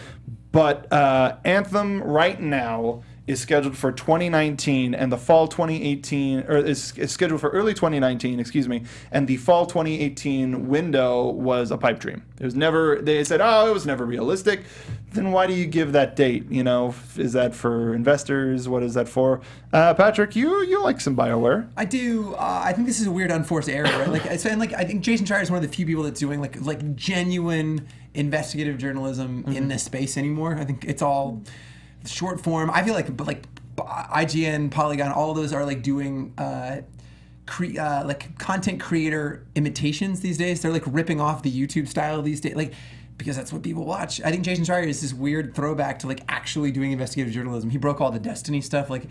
but Anthem right now is scheduled for 2019, and the fall 2018, or is scheduled for early 2019, excuse me, and the fall 2018 window was a pipe dream. It was never, they said, oh, it was never realistic. Then why do you give that date? You know, is that for investors? What is that for? Patrick, you like some BioWare. I do. I think this is a weird unforced error, right? I think Jason Schreier is one of the few people that's doing like genuine investigative journalism in this space anymore. I think it's all short form. I feel like IGN, Polygon, all of those are like doing like content creator imitations these days. They're like ripping off the YouTube style these days, like because that's what people watch. I think Jason Schreier is this weird throwback to like actually doing investigative journalism. He broke all the Destiny stuff. Like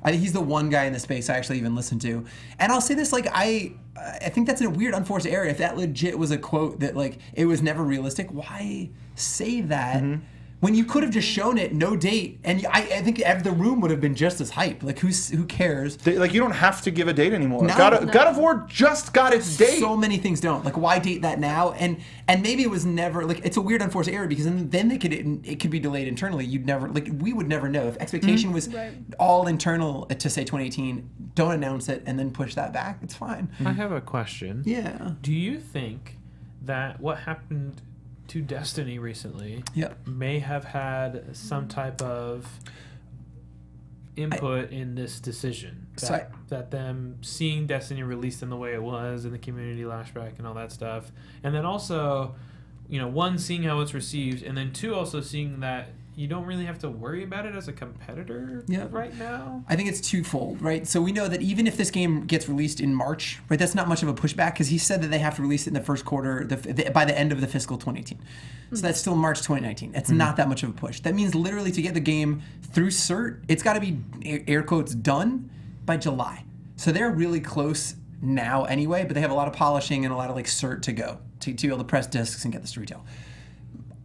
I think he's the one guy in the space I actually even listen to. And I'll say this, like I think that's a weird unforced error. If that legit was a quote that like it was never realistic, why say that? When you could have just shown it, no date, and I think the room would have been just as hyped. Like, who cares? Like, you don't have to give a date anymore. No, God of War just got its date. So many things don't. Like, why date that now? And maybe it was never like it's a weird unforced error because then it could be delayed internally. We would never know if expectation was all internal to say 2018. Don't announce it and then push that back. It's fine. I have a question. Yeah. Do you think that what happened to Destiny recently may have had some type of input in this decision? That them seeing Destiny released in the way it was in the community lashback and all that stuff, and then also, you know, one, seeing how it's received, and then two, also seeing that you don't really have to worry about it as a competitor right now? I think it's twofold, right? So we know that even if this game gets released in March, right, that's not much of a pushback because he said that they have to release it in the first quarter by the end of the fiscal 2018. So that's still March 2019. It's not that much of a push. That means literally to get the game through cert, it's got to be, air quotes, done by July. So they're really close now anyway, but they have a lot of polishing and a lot of like cert to go to be able to press discs and get this to retail.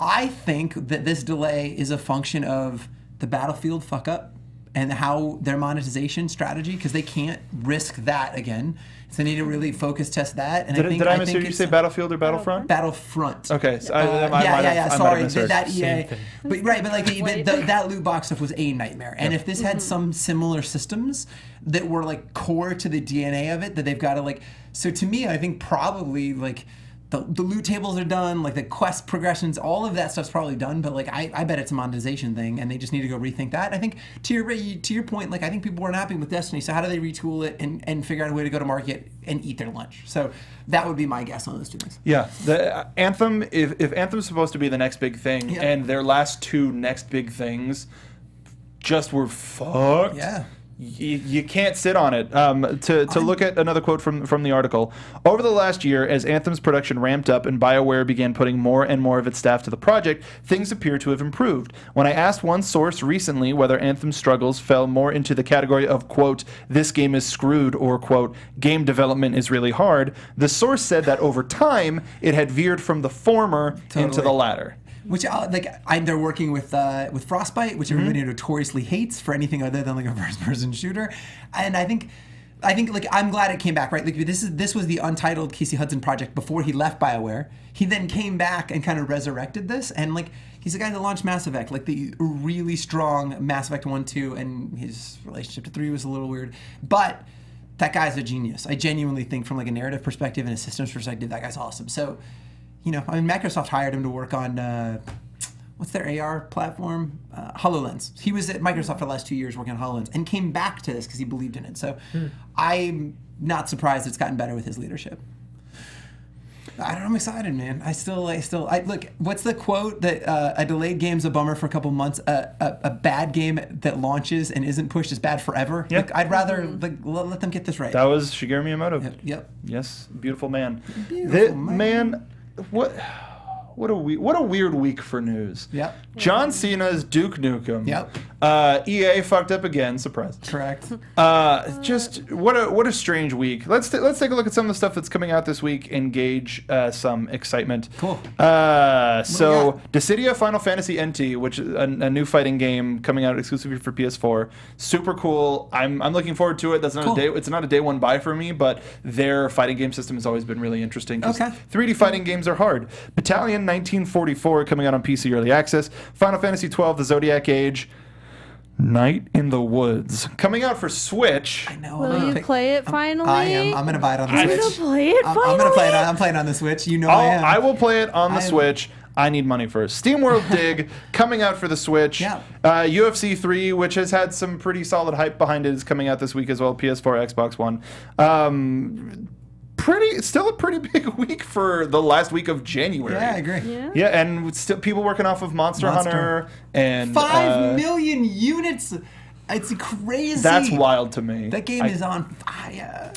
I think that this delay is a function of the Battlefield fuck up and how their monetization strategy, because they can't risk that again. So they need to really focus test that. And did I mishear you say Battlefield or Battlefront? Battlefront. Okay, so sorry, that EA. But like that loot box stuff was a nightmare. And if this had some similar systems that were like core to the DNA of it, that they've got to like. So to me, I think probably like. The loot tables are done, like the quest progressions, all of that stuff's probably done, but like I bet it's a monetization thing and they just need to go rethink that. I think to your point, like I think people weren't happy with Destiny, so how do they retool it and figure out a way to go to market and eat their lunch? So that would be my guess on those two things. Yeah, the Anthem, if Anthem's supposed to be the next big thing and their last two next big things just were fucked. Yeah. You can't sit on it. To look at another quote from the article, over the last year, as Anthem's production ramped up and BioWare began putting more and more of its staff to the project, things appear to have improved. When I asked one source recently whether Anthem's struggles fell more into the category of, quote, this game is screwed, or, quote, game development is really hard, the source said that over time, it had veered from the former into the latter. Which they're working with Frostbite, which everybody notoriously hates for anything other than like a first-person shooter, and I think like I'm glad it came back, right? Like this was the untitled Casey Hudson project before he left BioWare. He then came back and kind of resurrected this, and like he's the guy that launched Mass Effect, like the really strong Mass Effect 1, 2, and his relationship to 3 was a little weird, but that guy's a genius. I genuinely think from like a narrative perspective and a systems perspective, that guy's awesome. So. You know, I mean, Microsoft hired him to work on, what's their AR platform? HoloLens. He was at Microsoft for the last 2 years working on HoloLens and came back to this because he believed in it. So I'm not surprised it's gotten better with his leadership. I don't know, I'm excited, man. I look, what's the quote that a delayed game's a bummer for a couple months, a bad game that launches and isn't pushed is bad forever? Yeah. Like, I'd rather let them get this right. That was Shigeru Miyamoto. Yep. Yes, beautiful man. Beautiful man. What a weird week for news. Yep. John Cena's Duke Nukem. Yep. EA fucked up again. Surprise. Correct. Just what a strange week. Let's take a look at some of the stuff that's coming out this week and gauge some excitement. Cool. So Dissidia Final Fantasy NT, which is a new fighting game coming out exclusively for PS4. Super cool. I'm looking forward to it. That's not Cool. it's not a day one buy for me, but their fighting game system has always been really interesting. Okay. 3D fighting games are hard. Battalion 1944 coming out on PC Early Access. Final Fantasy 12, The Zodiac Age. Night in the Woods coming out for Switch. I know. Will you play it finally? I am. I'm gonna buy it on the I'm Switch. gonna play it finally. I'm gonna play it. I'm playing on the Switch. You know I am. I will play it on the Switch. I need money first. SteamWorld Dig coming out for the Switch. Yeah. UFC 3, which has had some pretty solid hype behind it, is coming out this week as well. PS4, Xbox One. Still a pretty big week for the last week of January. Yeah, I agree. Yeah, and still people working off of Monster Hunter and 5 million units. It's crazy. That's wild to me. That game is on fire.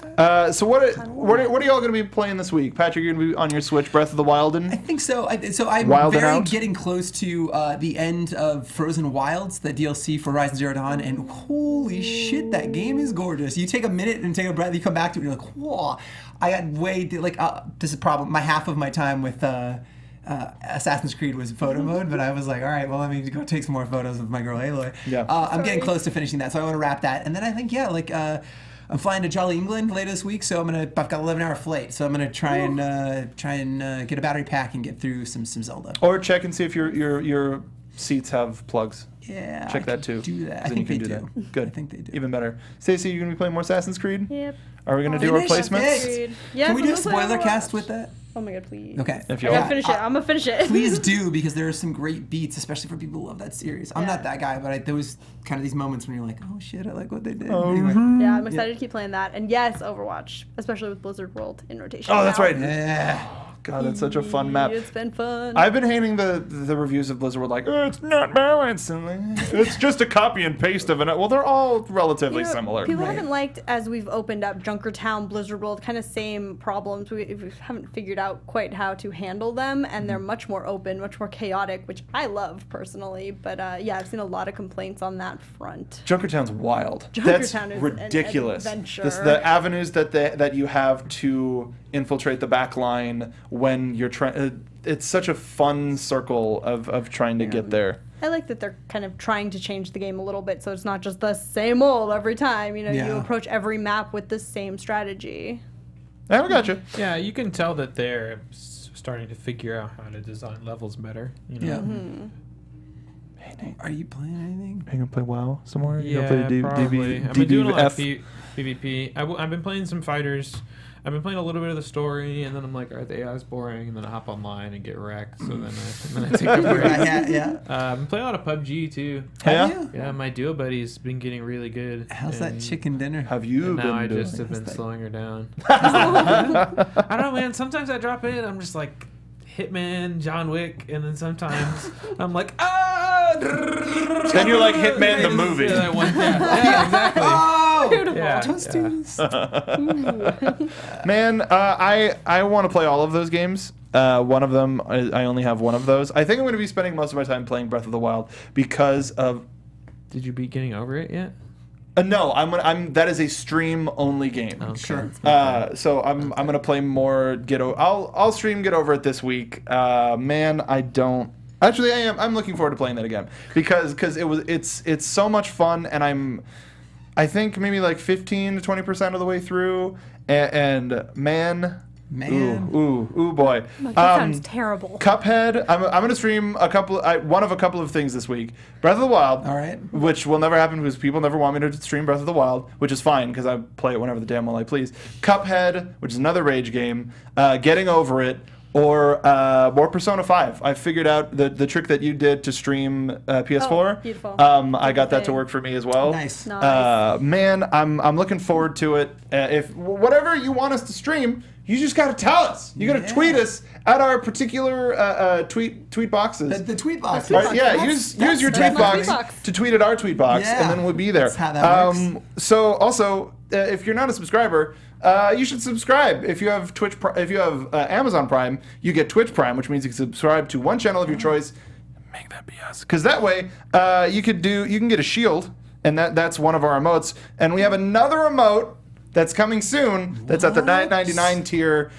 So what are y'all going to be playing this week? Patrick, you're going to be on your Switch, Breath of the Wilden? I think so. I'm Wild and very Out? getting close to the end of Frozen Wilds, the DLC for Horizon Zero Dawn, and holy shit, that game is gorgeous. You take a minute and take a breath, you come back to it, and you're like, whoa. I got this is a problem. Half of my time with Assassin's Creed was photo mode, but I was like, all right, well, let me go take some more photos of my girl Aloy. Yeah. I'm getting close to finishing that, so I want to wrap that. And then I think, I'm flying to Jolly England later this week, so I've got an 11-hour flight, so I'm gonna try and get a battery pack and get through some Zelda. Or check and see if your seats have plugs. Yeah, Check that too. Do that. I Then think you they can do. Good. I think they do. Even better. Stacey, you gonna be playing more Assassin's Creed? Yep. Are we gonna do replacements? Yes, Can we do a I'm gonna play spoiler Overwatch. cast with that? Oh my god, please. Okay. If I you gotta finish it. I'm gonna finish it. Please do, because there are some great beats, especially for people who love that series. I'm not that guy, but there was kind of these moments when you're like, oh shit, I like what they did. Anyway. Yeah, I'm excited to keep playing that. And yes, Overwatch, especially with Blizzard World in rotation. Oh, that's now. right. Yeah. God, that's such a fun map. It's been fun. I've been hating the reviews of Blizzard World, like, oh, it's not balanced, and like, it's just a copy and paste of it. Well, they're all relatively similar. People haven't liked, as we've opened up Junkertown, Blizzard World, kind of same problems. We haven't figured out quite how to handle them, and they're much more open, much more chaotic, which I love personally. But yeah, I've seen a lot of complaints on that front. Junkertown's wild. Junkertown That's is ridiculous. an adventure. The avenues that you have to infiltrate the back line when you're trying. It's such a fun circle of trying to get there. I like that they're kind of trying to change the game a little bit, so it's not just the same old every time. You know, you approach every map with the same strategy. I got you. Yeah, you can tell that they're starting to figure out how to design levels better. You know? Yeah. Mm-hmm. Hey, Nate, Are you playing anything? are you gonna play WoW some more? Yeah, play probably. I've been doing a lot of PvP. I've been playing some fighters. I've been playing a little bit of the story, and then I'm like, all right, the AI is boring, and then I hop online and get wrecked, so then I take a break. Yeah. I've been playing a lot of PUBG, too. Have you? Yeah, my duo buddy's been getting really good. How's that and- chicken dinner? Have you and been now I doing? just have been that? slowing her down. I don't know, man. Sometimes I drop in, I'm just like Hitman, John Wick, and then sometimes I'm like, ah! Then you're like Hitman the movie. Yeah, exactly. Yeah. Toasties. Man, I want to play all of those games. One of them, I only have one of those. I think I'm going to be spending most of my time playing Breath of the Wild because of. Did you beat Getting Over It yet? No, that is a stream only game. Okay. Sure. So I'm gonna play more. I'll stream Get Over It this week. Man, I don't. Actually, I am. I'm looking forward to playing that again because it's so much fun, and I think maybe like 15 to 20% of the way through, and man. Ooh, boy. That sounds terrible. Cuphead. I'm gonna stream one of a couple of things this week. Breath of the Wild. All right. Which will never happen because people never want me to stream Breath of the Wild, which is fine because I play it whenever the damn well I please. Cuphead, which is another rage game. Getting Over It, or more Persona 5. I figured out the trick that you did to stream PS4. Oh, beautiful. I got that to work for me as well. Nice. Man, I'm looking forward to it. If whatever you want us to stream, you just got to tell us. You got to tweet us at our particular tweet boxes. The tweet box. Right, yeah, use your tweet box to tweet at our tweet box, and then we'll be there. That's how that works. So also, if you're not a subscriber, you should subscribe. If you have Amazon Prime, you get Twitch Prime, which means you can subscribe to one channel of your choice. Make that be us, because that way you can get a shield, and that's one of our emotes, and we have another emote that's coming soon. That's at the $9.99 tier.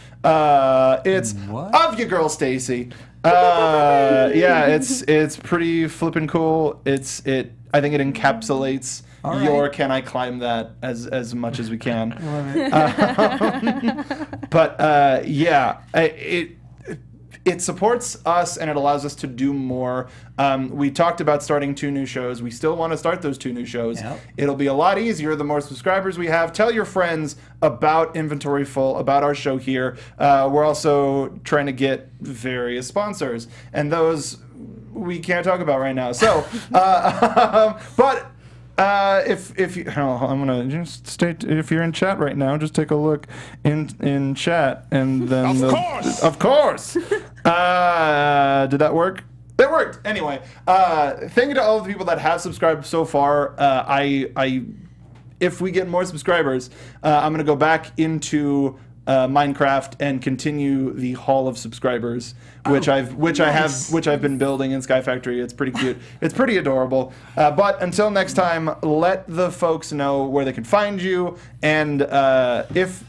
It's of your girl Stacey. Yeah, it's pretty flippin' cool. I think it encapsulates your "Can I climb that" as much as we can. But yeah, it supports us and it allows us to do more. We talked about starting 2 new shows. We still want to start those 2 new shows. Yep. It'll be a lot easier the more subscribers we have. Tell your friends about Inventory Full, about our show here. We're also trying to get various sponsors, and those we can't talk about right now. So, but if you, I'm gonna just state, if you're in chat right now, just take a look in chat, and then of course. Did that work? It worked. Anyway, thank you to all of the people that have subscribed so far. If we get more subscribers, I'm gonna go back into Minecraft and continue the Hall of Subscribers, which I've been building in Sky Factory. It's pretty cute. It's pretty adorable. But until next time, let the folks know where they can find you, and if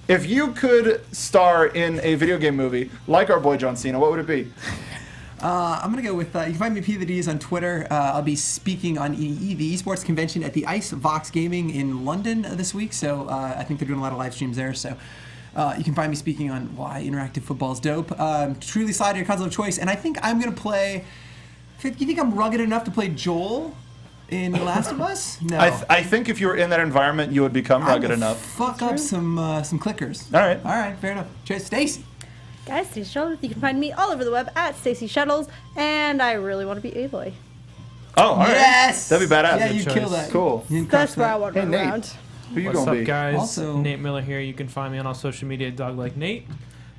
you could star in a video game movie like our boy John Cena, what would it be? I'm going to go with, you can find me P the Dees on Twitter. I'll be speaking on the esports convention at the Ice Vox Gaming in London this week, so I think they're doing a lot of live streams there, so you can find me speaking on why interactive football is dope. Truly Slide your console of choice, and I think I'm going to play, you think I'm rugged enough to play Joel in The Last of Us? No. I think if you were in that environment, you would become rugged enough. Fuck up some clickers. All right. All right, fair enough. Cheers, Stacey. Guys, Stacey Shuttles. You can find me all over the web at Stacey Shuttles, and I really want to be Aloy. Oh, all right. Yes! That'd be badass. Yeah, you choice. kill that. Cool. That's where I want to Hey, run Nate. around. Who you What's gonna up, be? guys? Also- Nate Miller here. You can find me on all social media, Dog Like Nate.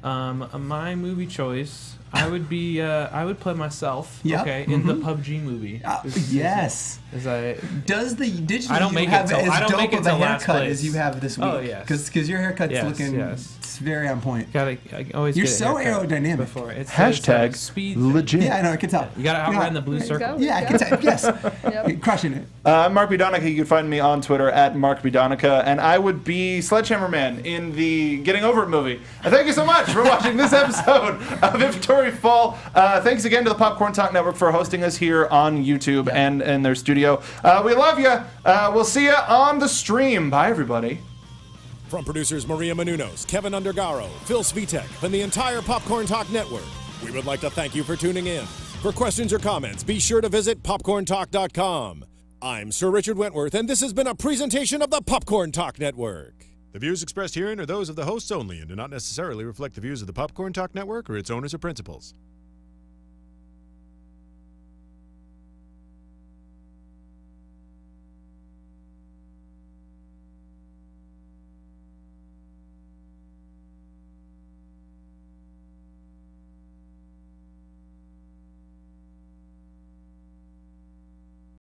My movie choice, I would play myself. Yep. Okay, in the PUBG movie. Yes. Does the digital I don't you make it have till- as I don't dope make it of a till last haircut place. as you have this week? Oh, yes. Because your haircut's Yes, looking yes. it's very on point. I always You're get a so haircut aerodynamic. Before. It's Hashtag speed. legit. Yeah, I know, I can tell. You gotta outrun the blue circle. Yeah, I can tell. Yes. You're crushing it. I'm Mark Donica. You can find me on Twitter at Mark Donica, and I would be Sledgehammer Man in the Getting Over It movie. Thank you so much for watching this episode of Inventory Full. Thanks again to the Popcorn Talk Network for hosting us here on YouTube and their studio. We love you. We'll see you on the stream. Bye, everybody. From producers Maria Menounos, Kevin Undergaro, Phil Svitek, and the entire Popcorn Talk Network, we would like to thank you for tuning in. For questions or comments, be sure to visit popcorntalk.com. I'm Sir Richard Wentworth, and this has been a presentation of the Popcorn Talk Network. The views expressed herein are those of the hosts only and do not necessarily reflect the views of the Popcorn Talk Network or its owners or principals.